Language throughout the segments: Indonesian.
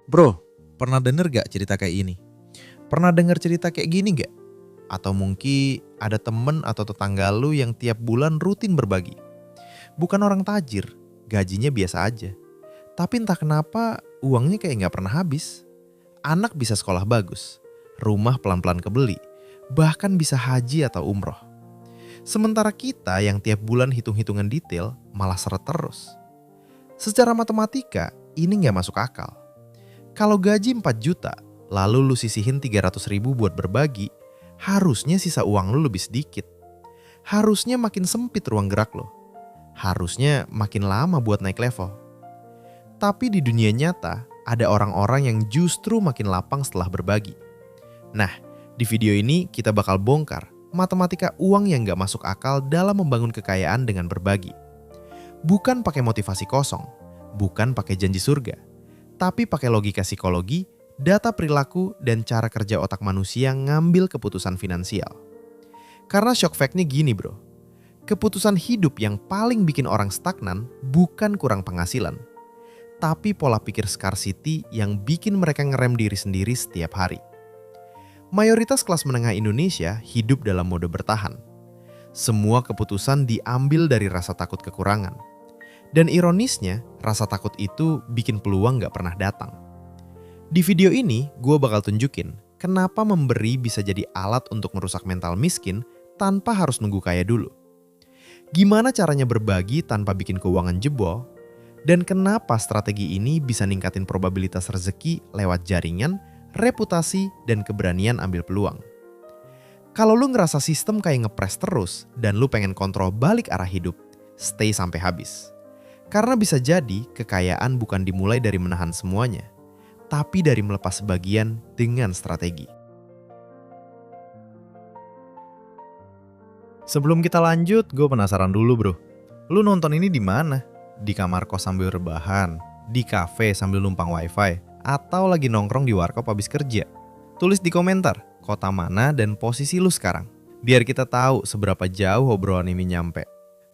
Bro, pernah denger gak cerita kayak ini? Pernah denger cerita kayak gini gak? Atau mungkin ada temen atau tetangga lu yang tiap bulan rutin berbagi. Bukan orang tajir, gajinya biasa aja. Tapi entah kenapa uangnya kayak gak pernah habis. Anak bisa sekolah bagus, rumah pelan-pelan kebeli, bahkan bisa haji atau umroh. Sementara kita yang tiap bulan hitung-hitungan detail malah seret terus. Secara matematika ini gak masuk akal. Kalau gaji 4 juta, lalu lu sisihin 300 ribu buat berbagi, harusnya sisa uang lu lebih sedikit. Harusnya makin sempit ruang gerak lo. Harusnya makin lama buat naik level. Tapi di dunia nyata, ada orang-orang yang justru makin lapang setelah berbagi. Nah, di video ini kita bakal bongkar matematika uang yang gak masuk akal dalam membangun kekayaan dengan berbagi. Bukan pakai motivasi kosong, bukan pakai janji surga, tapi pakai logika psikologi, data perilaku, dan cara kerja otak manusia ngambil keputusan finansial. Karena shock fact-nya gini bro, keputusan hidup yang paling bikin orang stagnan bukan kurang penghasilan, tapi pola pikir scarcity yang bikin mereka ngerem diri sendiri setiap hari. Mayoritas kelas menengah Indonesia hidup dalam mode bertahan. Semua keputusan diambil dari rasa takut kekurangan. Dan ironisnya, rasa takut itu bikin peluang gak pernah datang. Di video ini, gue bakal tunjukin kenapa memberi bisa jadi alat untuk merusak mental miskin tanpa harus nunggu kaya dulu. Gimana caranya berbagi tanpa bikin keuangan jebol, dan kenapa strategi ini bisa ningkatin probabilitas rezeki lewat jaringan, reputasi, dan keberanian ambil peluang. Kalau lu ngerasa sistem kayak ngepres terus dan lu pengen kontrol balik arah hidup, stay sampai habis. Karena bisa jadi kekayaan bukan dimulai dari menahan semuanya, tapi dari melepas sebagian dengan strategi. Sebelum kita lanjut, gue penasaran dulu bro. Lu nonton ini di mana? Di kamar kos sambil rebahan, di kafe sambil numpang wifi, atau lagi nongkrong di warkop habis kerja? Tulis di komentar kota mana dan posisi lu sekarang, biar kita tahu seberapa jauh obrolan ini nyampe.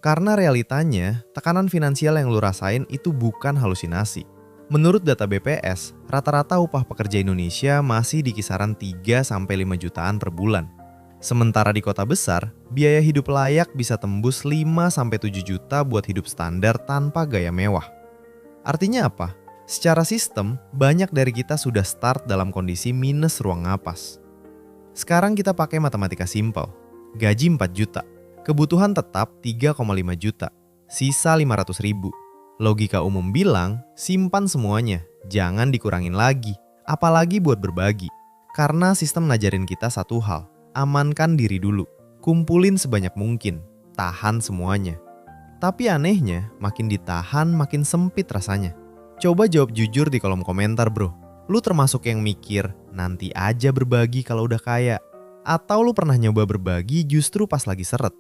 Karena realitanya, tekanan finansial yang lu rasain itu bukan halusinasi. Menurut data BPS, rata-rata upah pekerja Indonesia masih di kisaran 3-5 jutaan per bulan. Sementara di kota besar, biaya hidup layak bisa tembus 5-7 juta buat hidup standar tanpa gaya mewah. Artinya apa? Secara sistem, banyak dari kita sudah start dalam kondisi minus ruang napas. Sekarang kita pakai matematika simpel. Gaji 4 juta. Kebutuhan tetap 3,5 juta, sisa 500 ribu. Logika umum bilang, simpan semuanya, jangan dikurangin lagi, apalagi buat berbagi. Karena sistem ngajarin kita satu hal, amankan diri dulu, kumpulin sebanyak mungkin, tahan semuanya. Tapi anehnya, makin ditahan makin sempit rasanya. Coba jawab jujur di kolom komentar bro, lu termasuk yang mikir, nanti aja berbagi kalau udah kaya? Atau lu pernah nyoba berbagi justru pas lagi seret?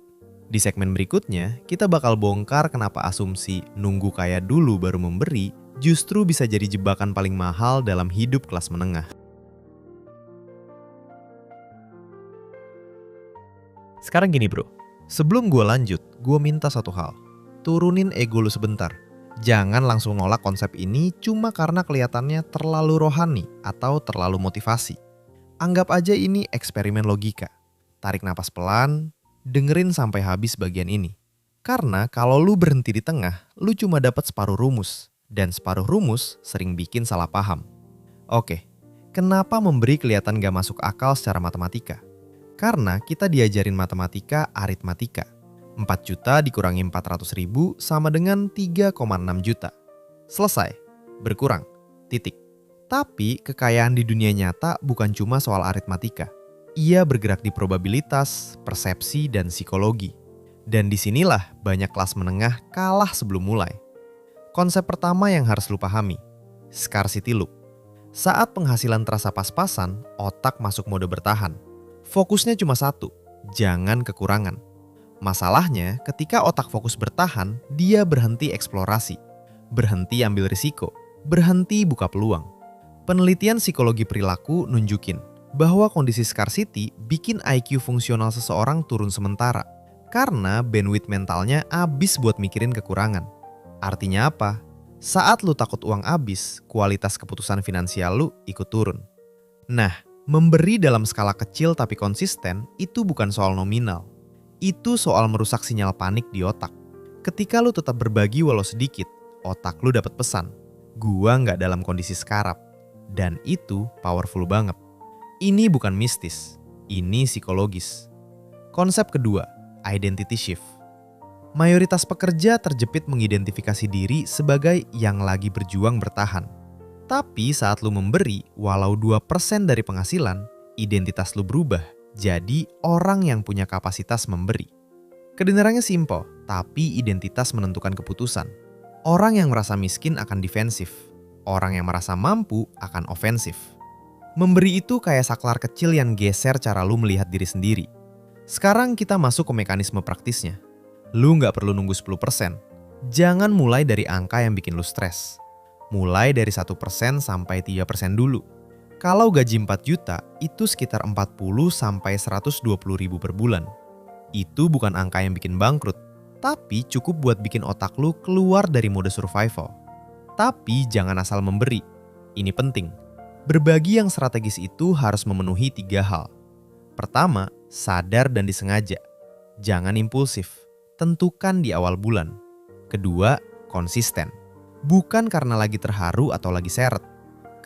Di segmen berikutnya, kita bakal bongkar kenapa asumsi nunggu kaya dulu baru memberi justru bisa jadi jebakan paling mahal dalam hidup kelas menengah. Sekarang gini bro, sebelum gue lanjut, gue minta satu hal. Turunin ego lu sebentar. Jangan langsung nolak konsep ini cuma karena kelihatannya terlalu rohani atau terlalu motivasi. Anggap aja ini eksperimen logika. Tarik napas pelan, dengerin sampai habis bagian ini. Karena kalau lu berhenti di tengah, lu cuma dapat separuh rumus. Dan separuh rumus sering bikin salah paham. Oke, kenapa memberi kelihatan gak masuk akal secara matematika? Karena kita diajarin matematika aritmatika. 4 juta dikurangi 400 ribu sama dengan 3,6 juta. Selesai, berkurang, titik. Tapi kekayaan di dunia nyata bukan cuma soal aritmatika. Ia bergerak di probabilitas, persepsi, dan psikologi. Dan disinilah banyak kelas menengah kalah sebelum mulai. Konsep pertama yang harus lu pahami, scarcity loop. Saat penghasilan terasa pas-pasan, otak masuk mode bertahan. Fokusnya cuma satu, jangan kekurangan. Masalahnya, ketika otak fokus bertahan, dia berhenti eksplorasi, berhenti ambil risiko, berhenti buka peluang. Penelitian psikologi perilaku nunjukin bahwa kondisi scarcity bikin IQ fungsional seseorang turun sementara karena bandwidth mentalnya habis buat mikirin kekurangan. Artinya apa? Saat lu takut uang habis, kualitas keputusan finansial lu ikut turun. Nah, memberi dalam skala kecil tapi konsisten itu bukan soal nominal. Itu soal merusak sinyal panik di otak. Ketika lu tetap berbagi walau sedikit, otak lu dapat pesan, gua nggak dalam kondisi sekarap. Dan itu powerful banget. Ini bukan mistis, ini psikologis. Konsep kedua, identity shift. Mayoritas pekerja terjepit mengidentifikasi diri sebagai yang lagi berjuang bertahan. Tapi saat lu memberi walau 2% dari penghasilan, identitas lu berubah jadi orang yang punya kapasitas memberi. Kedengarannya simpel, tapi identitas menentukan keputusan. Orang yang merasa miskin akan defensif. Orang yang merasa mampu akan ofensif. Memberi itu kayak saklar kecil yang geser cara lu melihat diri sendiri. Sekarang kita masuk ke mekanisme praktisnya. Lu nggak perlu nunggu 10%. Jangan mulai dari angka yang bikin lu stres. Mulai dari 1% sampai 3% dulu. Kalau gaji 4 juta, itu sekitar 40 sampai 120 ribu per bulan. Itu bukan angka yang bikin bangkrut, tapi cukup buat bikin otak lu keluar dari mode survival. Tapi jangan asal memberi. Ini penting. Berbagi yang strategis itu harus memenuhi 3 hal. Pertama, sadar dan disengaja. Jangan impulsif. Tentukan di awal bulan. Kedua, konsisten. Bukan karena lagi terharu atau lagi seret.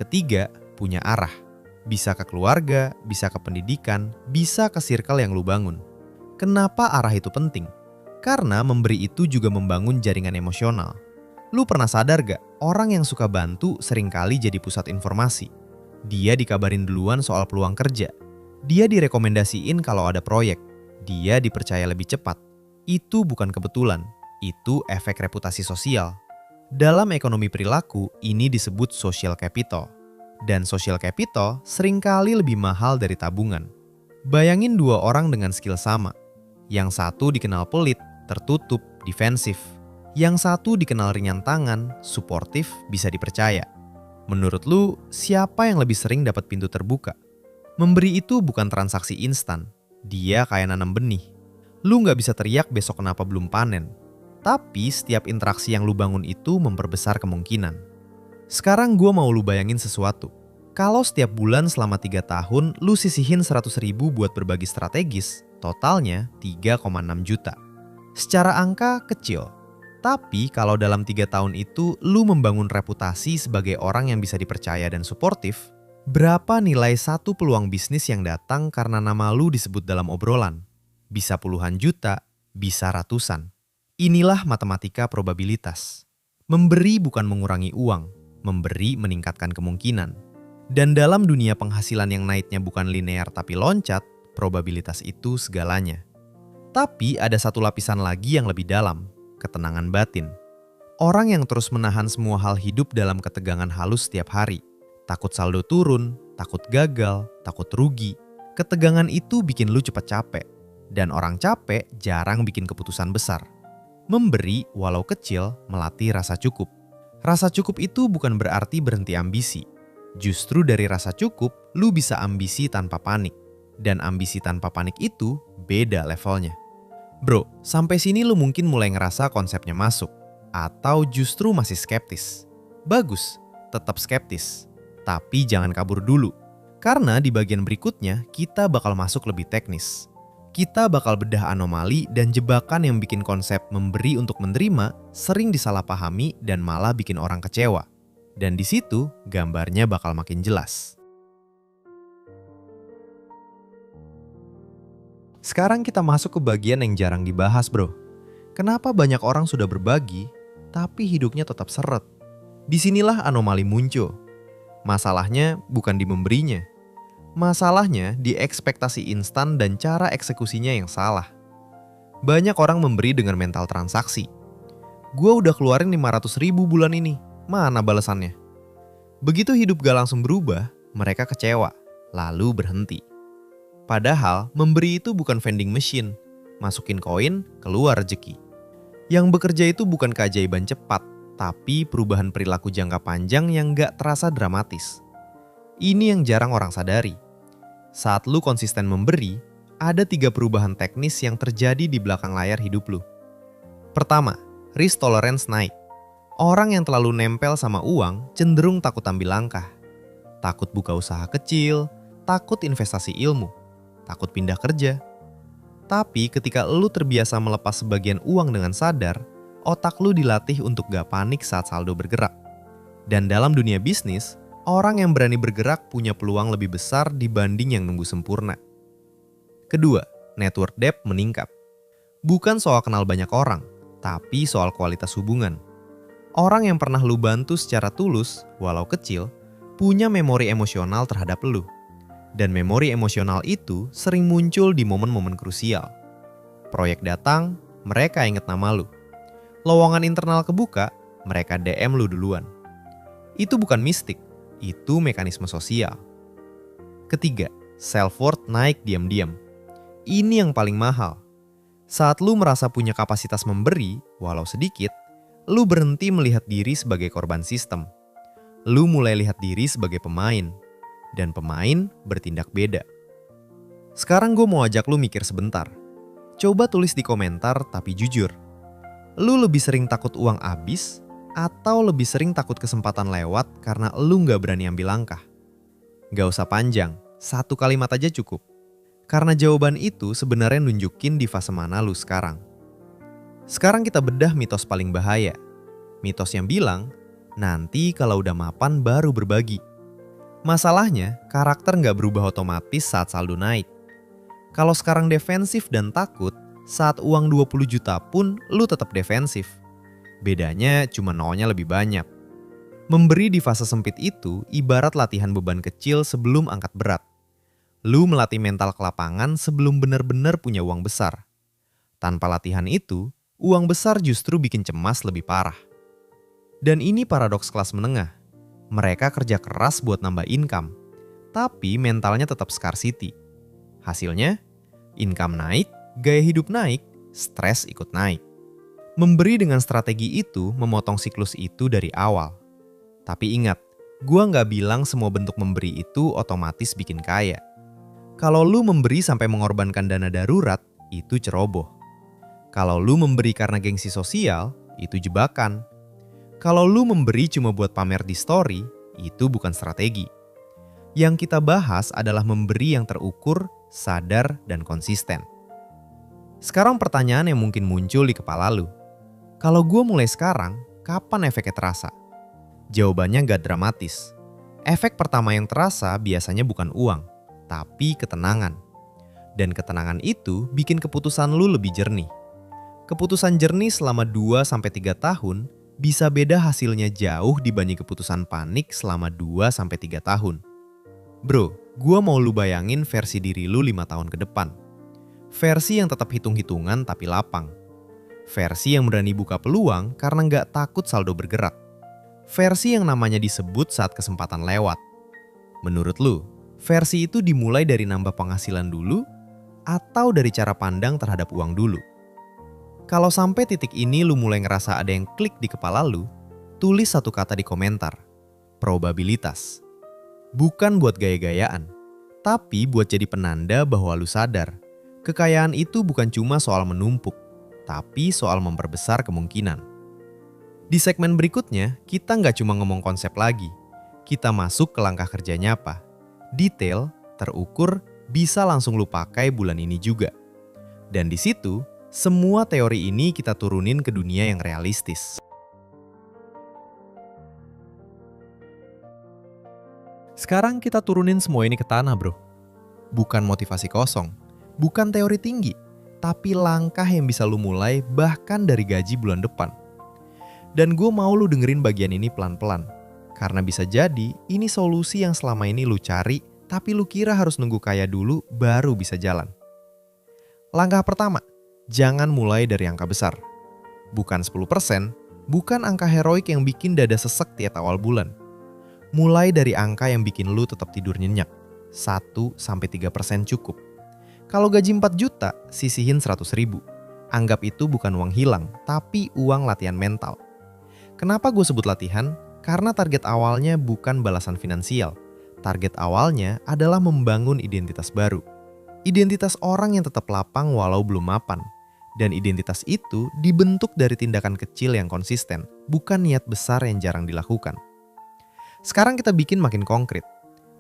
Ketiga, punya arah. Bisa ke keluarga, bisa ke pendidikan, bisa ke circle yang lu bangun. Kenapa arah itu penting? Karena memberi itu juga membangun jaringan emosional. Lu pernah sadar gak, orang yang suka bantu seringkali jadi pusat informasi. Dia dikabarin duluan soal peluang kerja. Dia direkomendasiin kalau ada proyek. Dia dipercaya lebih cepat. Itu bukan kebetulan, itu efek reputasi sosial. Dalam ekonomi perilaku, ini disebut social capital. Dan social capital seringkali lebih mahal dari tabungan. Bayangin 2 orang dengan skill sama. Yang satu dikenal pelit, tertutup, defensif. Yang satu dikenal ringan tangan, suportif, bisa dipercaya. Menurut lu, siapa yang lebih sering dapat pintu terbuka? Memberi itu bukan transaksi instan. Dia kayak nanam benih. Lu nggak bisa teriak besok kenapa belum panen. Tapi setiap interaksi yang lu bangun itu memperbesar kemungkinan. Sekarang gue mau lu bayangin sesuatu. Kalau setiap bulan selama 3 tahun lu sisihin 100 ribu buat berbagi strategis, totalnya 3,6 juta. Secara angka kecil. Tapi kalau dalam 3 tahun itu lu membangun reputasi sebagai orang yang bisa dipercaya dan suportif, berapa nilai satu peluang bisnis yang datang karena nama lu disebut dalam obrolan? Bisa puluhan juta, bisa ratusan. Inilah matematika probabilitas. Memberi bukan mengurangi uang, memberi meningkatkan kemungkinan. Dan dalam dunia penghasilan yang naiknya bukan linear tapi loncat, probabilitas itu segalanya. Tapi ada satu lapisan lagi yang lebih dalam, ketenangan batin. Orang yang terus menahan semua hal hidup dalam ketegangan halus setiap hari. Takut saldo turun, takut gagal, takut rugi. Ketegangan itu bikin lu cepat capek. Dan orang capek jarang bikin keputusan besar. Memberi walau kecil melatih rasa cukup. Rasa cukup itu bukan berarti berhenti ambisi. Justru dari rasa cukup, lu bisa ambisi tanpa panik. Dan ambisi tanpa panik itu beda levelnya. Bro, sampai sini lu mungkin mulai ngerasa konsepnya masuk. Atau justru masih skeptis. Bagus, tetap skeptis. Tapi jangan kabur dulu. Karena di bagian berikutnya kita bakal masuk lebih teknis. Kita bakal bedah anomali dan jebakan yang bikin konsep memberi untuk menerima sering disalahpahami dan malah bikin orang kecewa. Dan di situ gambarnya bakal makin jelas. Sekarang kita masuk ke bagian yang jarang dibahas, bro. Kenapa banyak orang sudah berbagi, tapi hidupnya tetap seret? Disinilah anomali muncul. Masalahnya bukan di memberinya. Masalahnya di ekspektasi instan dan cara eksekusinya yang salah. Banyak orang memberi dengan mental transaksi. Gua udah keluarin 500 ribu bulan ini, mana balasannya? Begitu hidup gak langsung berubah, mereka kecewa, lalu berhenti. Padahal memberi itu bukan vending machine, masukin koin, keluar rezeki. Yang bekerja itu bukan keajaiban cepat, tapi perubahan perilaku jangka panjang yang gak terasa dramatis. Ini yang jarang orang sadari. Saat lu konsisten memberi, ada 3 perubahan teknis yang terjadi di belakang layar hidup lu. Pertama, risk tolerance naik. Orang yang terlalu nempel sama uang cenderung takut ambil langkah. Takut buka usaha kecil, takut investasi ilmu, takut pindah kerja. Tapi ketika lu terbiasa melepas sebagian uang dengan sadar, otak lu dilatih untuk gak panik saat saldo bergerak. Dan dalam dunia bisnis, orang yang berani bergerak punya peluang lebih besar dibanding yang nunggu sempurna. Kedua, network depth meningkat. Bukan soal kenal banyak orang, tapi soal kualitas hubungan. Orang yang pernah lu bantu secara tulus, walau kecil, punya memori emosional terhadap lu. Dan memori emosional itu sering muncul di momen-momen krusial. Proyek datang, mereka inget nama lu. Lowongan internal kebuka, mereka DM lu duluan. Itu bukan mistik, itu mekanisme sosial. Ketiga, self-worth naik diam-diam. Ini yang paling mahal. Saat lu merasa punya kapasitas memberi, walau sedikit, lu berhenti melihat diri sebagai korban sistem. Lu mulai lihat diri sebagai pemain. Dan pemain bertindak beda. Sekarang gue mau ajak lu mikir sebentar. Coba tulis di komentar tapi jujur. Lu lebih sering takut uang habis atau lebih sering takut kesempatan lewat karena lu gak berani ambil langkah? Gak usah panjang, 1 kalimat aja cukup. Karena jawaban itu sebenarnya nunjukin di fase mana lu sekarang. Sekarang kita bedah mitos paling bahaya. Mitos yang bilang, nanti kalau udah mapan baru berbagi. Masalahnya, karakter nggak berubah otomatis saat saldo naik. Kalau sekarang defensif dan takut, saat uang 20 juta pun lu tetap defensif. Bedanya cuma nolnya lebih banyak. Memberi di fase sempit itu ibarat latihan beban kecil sebelum angkat berat. Lu melatih mental ke lapangan sebelum benar-benar punya uang besar. Tanpa latihan itu, uang besar justru bikin cemas lebih parah. Dan ini paradoks kelas menengah. Mereka kerja keras buat nambah income, tapi mentalnya tetap scarcity. Hasilnya, income naik, gaya hidup naik, stres ikut naik. Memberi dengan strategi itu memotong siklus itu dari awal. Tapi ingat, gua nggak bilang semua bentuk memberi itu otomatis bikin kaya. Kalau lu memberi sampai mengorbankan dana darurat, itu ceroboh. Kalau lu memberi karena gengsi sosial, itu jebakan. Kalau lu memberi cuma buat pamer di story, itu bukan strategi. Yang kita bahas adalah memberi yang terukur, sadar, dan konsisten. Sekarang pertanyaan yang mungkin muncul di kepala lu. Kalau gue mulai sekarang, kapan efeknya terasa? Jawabannya gak dramatis. Efek pertama yang terasa biasanya bukan uang, tapi ketenangan. Dan ketenangan itu bikin keputusan lu lebih jernih. Keputusan jernih selama 2-3 tahun bisa beda hasilnya jauh dibanding keputusan panik selama 2-3 tahun. Bro, gua mau lu bayangin versi diri lu 5 tahun ke depan. Versi yang tetap hitung-hitungan tapi lapang. Versi yang berani buka peluang karena nggak takut saldo bergerak. Versi yang namanya disebut saat kesempatan lewat. Menurut lu, versi itu dimulai dari nambah penghasilan dulu atau dari cara pandang terhadap uang dulu? Kalau sampai titik ini lu mulai ngerasa ada yang klik di kepala lu, tulis satu kata di komentar. Probabilitas. Bukan buat gaya-gayaan, tapi buat jadi penanda bahwa lu sadar. Kekayaan itu bukan cuma soal menumpuk, tapi soal memperbesar kemungkinan. Di segmen berikutnya, kita nggak cuma ngomong konsep lagi. Kita masuk ke langkah kerjanya apa. Detail, terukur, bisa langsung lu pakai bulan ini juga. Dan di situ, semua teori ini kita turunin ke dunia yang realistis. Sekarang kita turunin semua ini ke tanah, bro. Bukan motivasi kosong, bukan teori tinggi, tapi langkah yang bisa lu mulai bahkan dari gaji bulan depan. Dan gue mau lu dengerin bagian ini pelan-pelan. Karena bisa jadi ini solusi yang selama ini lu cari, tapi lu kira harus nunggu kaya dulu baru bisa jalan. Langkah pertama, jangan mulai dari angka besar. Bukan 10%, bukan angka heroik yang bikin dada sesek tiap awal bulan. Mulai dari angka yang bikin lu tetap tidur nyenyak. 1-3% cukup. Kalau gaji 4 juta, sisihin 100.000. Anggap itu bukan uang hilang, tapi uang latihan mental. Kenapa gue sebut latihan? Karena target awalnya bukan balasan finansial. Target awalnya adalah membangun identitas baru. Identitas orang yang tetap lapang walau belum mapan. Dan identitas itu dibentuk dari tindakan kecil yang konsisten, bukan niat besar yang jarang dilakukan. Sekarang kita bikin makin konkret.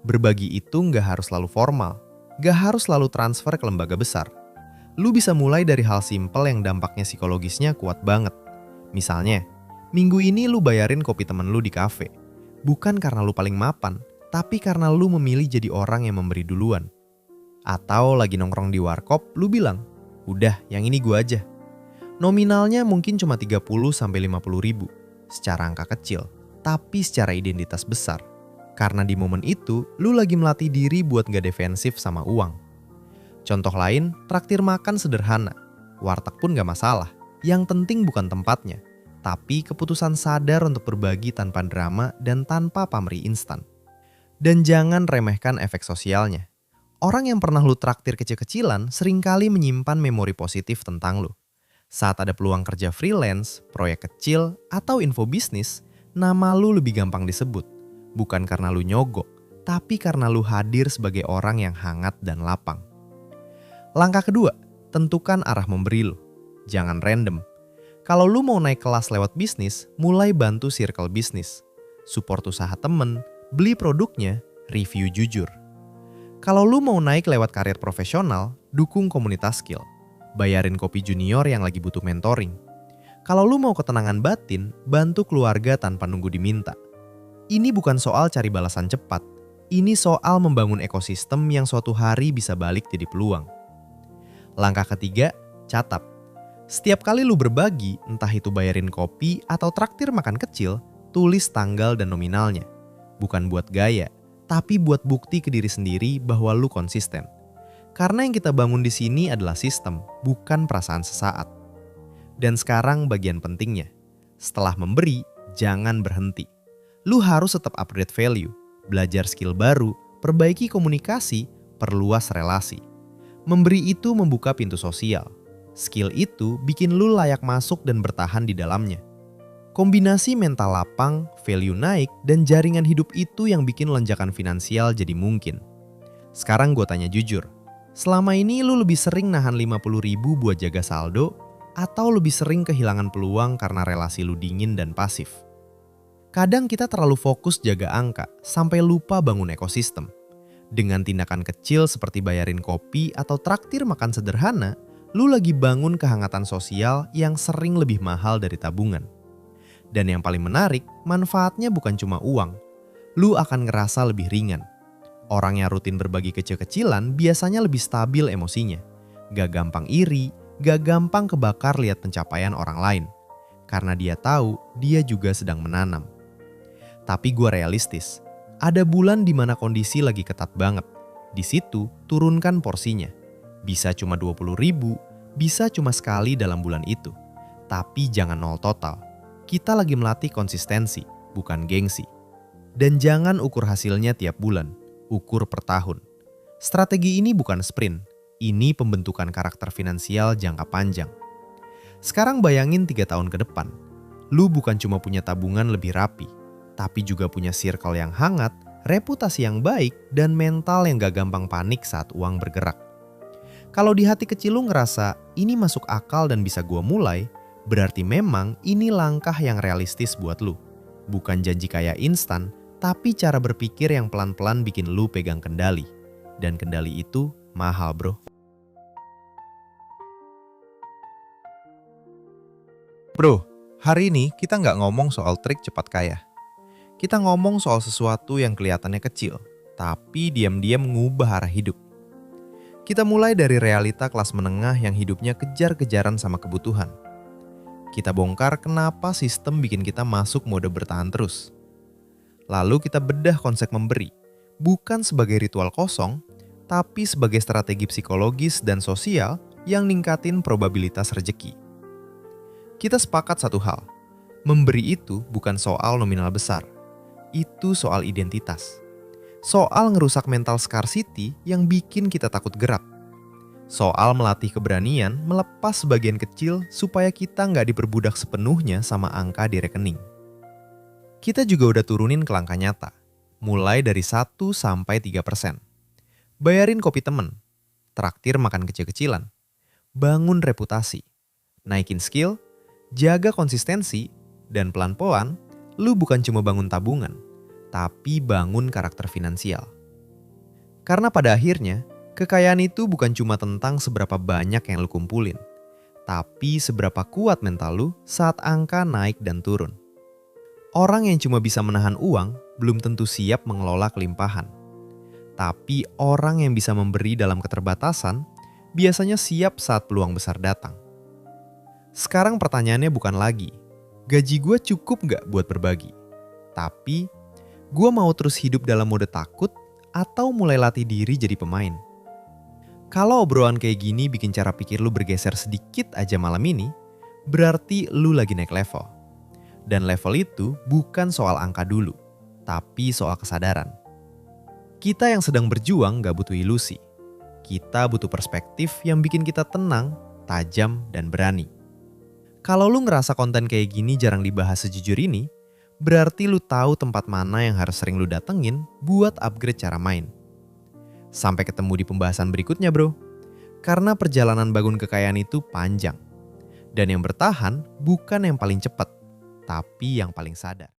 Berbagi itu nggak harus selalu formal, nggak harus selalu transfer ke lembaga besar. Lu bisa mulai dari hal simpel yang dampaknya psikologisnya kuat banget. Misalnya, minggu ini lu bayarin kopi temen lu di kafe. Bukan karena lu paling mapan, tapi karena lu memilih jadi orang yang memberi duluan. Atau lagi nongkrong di warkop, lu bilang, udah yang ini gua aja. Nominalnya mungkin cuma 30-50 ribu, secara angka kecil, tapi secara identitas besar. Karena di momen itu, lu lagi melatih diri buat gak defensif sama uang. Contoh lain, traktir makan sederhana. Warteg pun gak masalah. Yang penting bukan tempatnya, tapi keputusan sadar untuk berbagi tanpa drama dan tanpa pamrih instan. Dan jangan remehkan efek sosialnya. Orang yang pernah lu traktir kecil-kecilan seringkali menyimpan memori positif tentang lu. Saat ada peluang kerja freelance, proyek kecil, atau info bisnis, nama lu lebih gampang disebut. Bukan karena lu nyogok, tapi karena lu hadir sebagai orang yang hangat dan lapang. Langkah kedua, tentukan arah memberi lu. Jangan random. Kalau lu mau naik kelas lewat bisnis, mulai bantu circle bisnis. Support usaha temen, beli produknya, review jujur. Kalau lu mau naik lewat karir profesional, dukung komunitas skill. Bayarin kopi junior yang lagi butuh mentoring. Kalau lu mau ketenangan batin, bantu keluarga tanpa nunggu diminta. Ini bukan soal cari balasan cepat. Ini soal membangun ekosistem yang suatu hari bisa balik jadi peluang. Langkah ketiga, catat. Setiap kali lu berbagi, entah itu bayarin kopi atau traktir makan kecil, tulis tanggal dan nominalnya. Bukan buat gaya, tapi buat bukti ke diri sendiri bahwa lu konsisten. Karena yang kita bangun di sini adalah sistem, bukan perasaan sesaat. Dan sekarang bagian pentingnya. Setelah memberi, jangan berhenti. Lu harus tetap upgrade value, belajar skill baru, perbaiki komunikasi, perluas relasi. Memberi itu membuka pintu sosial. Skill itu bikin lu layak masuk dan bertahan di dalamnya. Kombinasi mental lapang, value naik, dan jaringan hidup itu yang bikin lonjakan finansial jadi mungkin. Sekarang gue tanya jujur, selama ini lu lebih sering nahan 50 ribu buat jaga saldo, atau lebih sering kehilangan peluang karena relasi lu dingin dan pasif? Kadang kita terlalu fokus jaga angka, sampai lupa bangun ekosistem. Dengan tindakan kecil seperti bayarin kopi atau traktir makan sederhana, lu lagi bangun kehangatan sosial yang sering lebih mahal dari tabungan. Dan yang paling menarik, manfaatnya bukan cuma uang. Lu akan ngerasa lebih ringan. Orang yang rutin berbagi kecil-kecilan biasanya lebih stabil emosinya. Gak gampang iri, gak gampang kebakar lihat pencapaian orang lain. Karena dia tahu dia juga sedang menanam. Tapi gue realistis. Ada bulan di mana kondisi lagi ketat banget. Di situ, turunkan porsinya. Bisa cuma 20 ribu, bisa cuma sekali dalam bulan itu. Tapi jangan nol total. Kita lagi melatih konsistensi, bukan gengsi. Dan jangan ukur hasilnya tiap bulan, ukur per tahun. Strategi ini bukan sprint, ini pembentukan karakter finansial jangka panjang. Sekarang bayangin 3 tahun ke depan. Lu bukan cuma punya tabungan lebih rapi, tapi juga punya circle yang hangat, reputasi yang baik, dan mental yang gak gampang panik saat uang bergerak. Kalau di hati kecil lu ngerasa ini masuk akal dan bisa gua mulai, berarti memang ini langkah yang realistis buat lu. Bukan janji kaya instan, tapi cara berpikir yang pelan-pelan bikin lu pegang kendali. Dan kendali itu mahal, bro. Bro, hari ini kita nggak ngomong soal trik cepat kaya. Kita ngomong soal sesuatu yang kelihatannya kecil, tapi diam-diam mengubah arah hidup. Kita mulai dari realita kelas menengah yang hidupnya kejar-kejaran sama kebutuhan. Kita bongkar kenapa sistem bikin kita masuk mode bertahan terus. Lalu kita bedah konsep memberi, bukan sebagai ritual kosong, tapi sebagai strategi psikologis dan sosial yang ningkatin probabilitas rejeki. Kita sepakat satu hal, memberi itu bukan soal nominal besar. Itu soal identitas. Soal ngerusak mental scarcity yang bikin kita takut gerak. Soal melatih keberanian melepas sebagian kecil supaya kita nggak diperbudak sepenuhnya sama angka di rekening. Kita juga udah turunin ke langkah nyata, mulai dari 1-3%. Bayarin kopi temen, traktir makan kecil-kecilan, bangun reputasi, Naikin skill, jaga konsistensi, dan pelan-pelan lu bukan cuma bangun tabungan, tapi bangun karakter finansial. Karena pada akhirnya, kekayaan itu bukan cuma tentang seberapa banyak yang lu kumpulin, tapi seberapa kuat mental lu saat angka naik dan turun. Orang yang cuma bisa menahan uang belum tentu siap mengelola kelimpahan. Tapi orang yang bisa memberi dalam keterbatasan biasanya siap saat peluang besar datang. Sekarang pertanyaannya bukan lagi, gaji gue cukup gak buat berbagi? Tapi, gue mau terus hidup dalam mode takut atau mulai latih diri jadi pemain? Kalau obrolan kayak gini bikin cara pikir lu bergeser sedikit aja malam ini, berarti lu lagi naik level. Dan level itu bukan soal angka dulu, tapi soal kesadaran. Kita yang sedang berjuang gak butuh ilusi. Kita butuh perspektif yang bikin kita tenang, tajam, dan berani. Kalau lu ngerasa konten kayak gini jarang dibahas sejujur ini, berarti lu tahu tempat mana yang harus sering lu datengin buat upgrade cara main. Sampai ketemu di pembahasan berikutnya bro. Karena perjalanan bangun kekayaan itu panjang. Dan yang bertahan bukan yang paling cepat, tapi yang paling sadar.